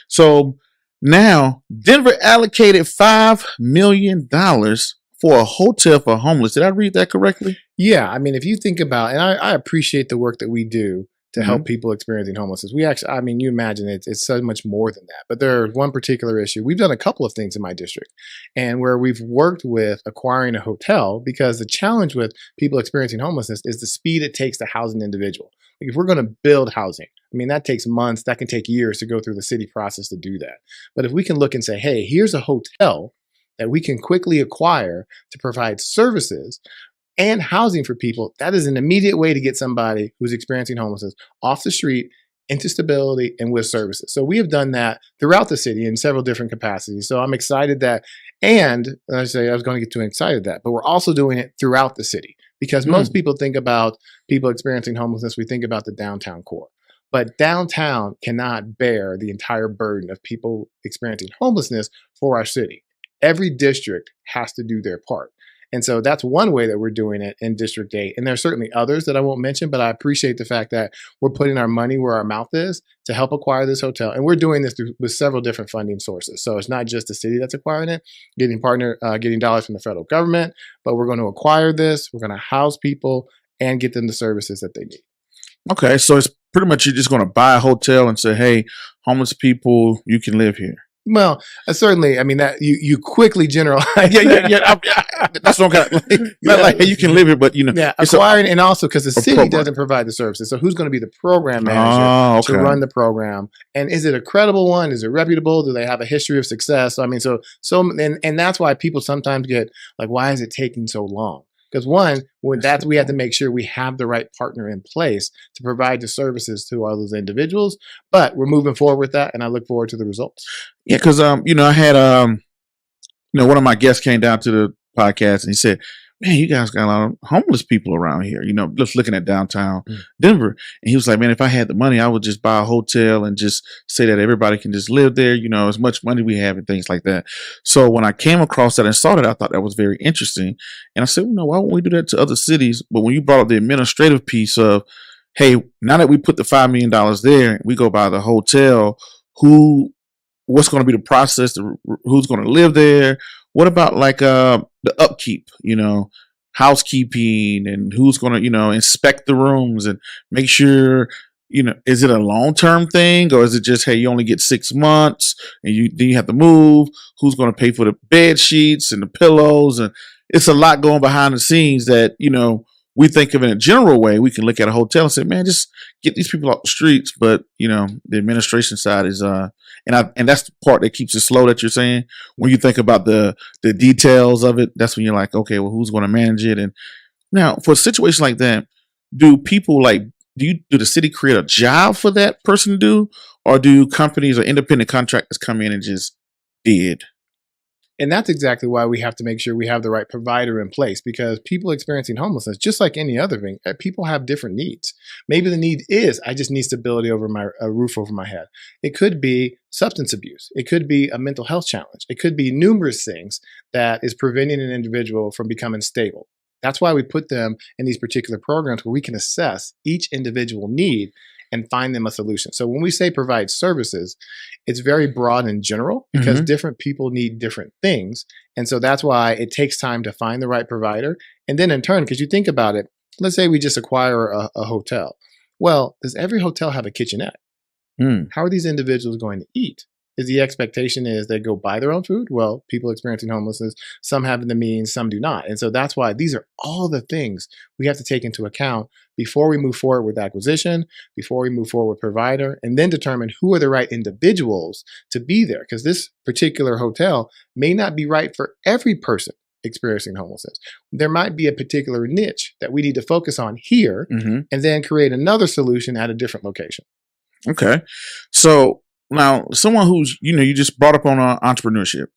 So now Denver allocated $5 million for a hotel for homeless. Did I read that correctly? Yeah, I mean, if you think about, and I appreciate the work that we do to help people experiencing homelessness. We actually, I mean, you imagine it's so much more than that. But there's one particular issue. We've done a couple of things in my district, and where we've worked with acquiring a hotel, because the challenge with people experiencing homelessness is the speed it takes to house an individual. Like if we're going to build housing, I mean, that takes months, that can take years to go through the city process to do that. But if we can look and say, hey, here's a hotel that we can quickly acquire to provide services and housing for people, that is an immediate way to get somebody who's experiencing homelessness off the street into stability and with services. So we have done that throughout the city in several different capacities. So I'm excited that, and I say I was going to get too excited that, but we're also doing it throughout the city, because most people think about people experiencing homelessness, we think about the downtown core. But downtown cannot bear the entire burden of people experiencing homelessness for our city. Every district has to do their part. And so that's one way that we're doing it in District 8. And there's certainly others that I won't mention, but I appreciate the fact that we're putting our money where our mouth is to help acquire this hotel. And we're doing this with several different funding sources. So it's not just the city that's acquiring it, getting dollars from the federal government, but we're going to acquire this, we're going to house people and get them the services that they need. Okay, so it's pretty much you're just going to buy a hotel and say, hey, homeless people, you can live here. Well, certainly, I mean, that you quickly generalize. Yeah. That's what I'm kind of not like, hey, you can live here, but acquiring, and also because the city doesn't provide the services. So who's going to be the program manager to run the program? And is it a credible one? Is it reputable? Do they have a history of success? I mean, and that's why people sometimes get like, why is it taking so long? Because we have to make sure we have the right partner in place to provide the services to all those individuals. But we're moving forward with that, and I look forward to the results. Yeah, because I had one of my guests came down to the podcast and he said, man, you guys got a lot of homeless people around here, just looking at downtown Denver. And he was like, man, if I had the money, I would just buy a hotel and just say that everybody can just live there, as much money we have and things like that. So when I came across that and saw that, I thought that was very interesting. And I said, why won't we do that to other cities? But when you brought up the administrative piece of, hey, now that we put the $5 million there, we go buy the hotel, what's going to be the process? Who's going to live there? What about like the upkeep, housekeeping, and who's going to, inspect the rooms and make sure, is it a long-term thing, or is it just, hey, you only get 6 months and then you have to move? Who's going to pay for the bed sheets and the pillows? And it's a lot going behind the scenes that, we think of in a general way. We can look at a hotel and say, man, just get these people off the streets. But, the administration side is, and that's the part that keeps it slow that you're saying. When you think about the details of it, that's when you're like, okay, well, who's going to manage it? And now for a situation like that, do the city create a job for that person to do? Or do companies or independent contractors come in and just bid? And that's exactly why we have to make sure we have the right provider in place, because people experiencing homelessness, just like any other thing, people have different needs. Maybe the need is, I just need stability over a roof over my head. It could be substance abuse. It could be a mental health challenge. It could be numerous things that is preventing an individual from becoming stable. That's why we put them in these particular programs where we can assess each individual need and find them a solution. So when we say provide services, it's very broad and general, because different people need different things. And so that's why it takes time to find the right provider. And then in turn, because you think about it, let's say we just acquire a hotel. Well, does every hotel have a kitchenette? How are these individuals going to eat? Is the expectation is they go buy their own food? Well, people experiencing homelessness, some have the means, some do not. And so that's why these are all the things we have to take into account before we move forward with acquisition, before we move forward with provider, and then determine who are the right individuals to be there. Because this particular hotel may not be right for every person experiencing homelessness. There might be a particular niche that we need to focus on here and then create another solution at a different location. Okay. So now, someone who's, you just brought up on entrepreneurship.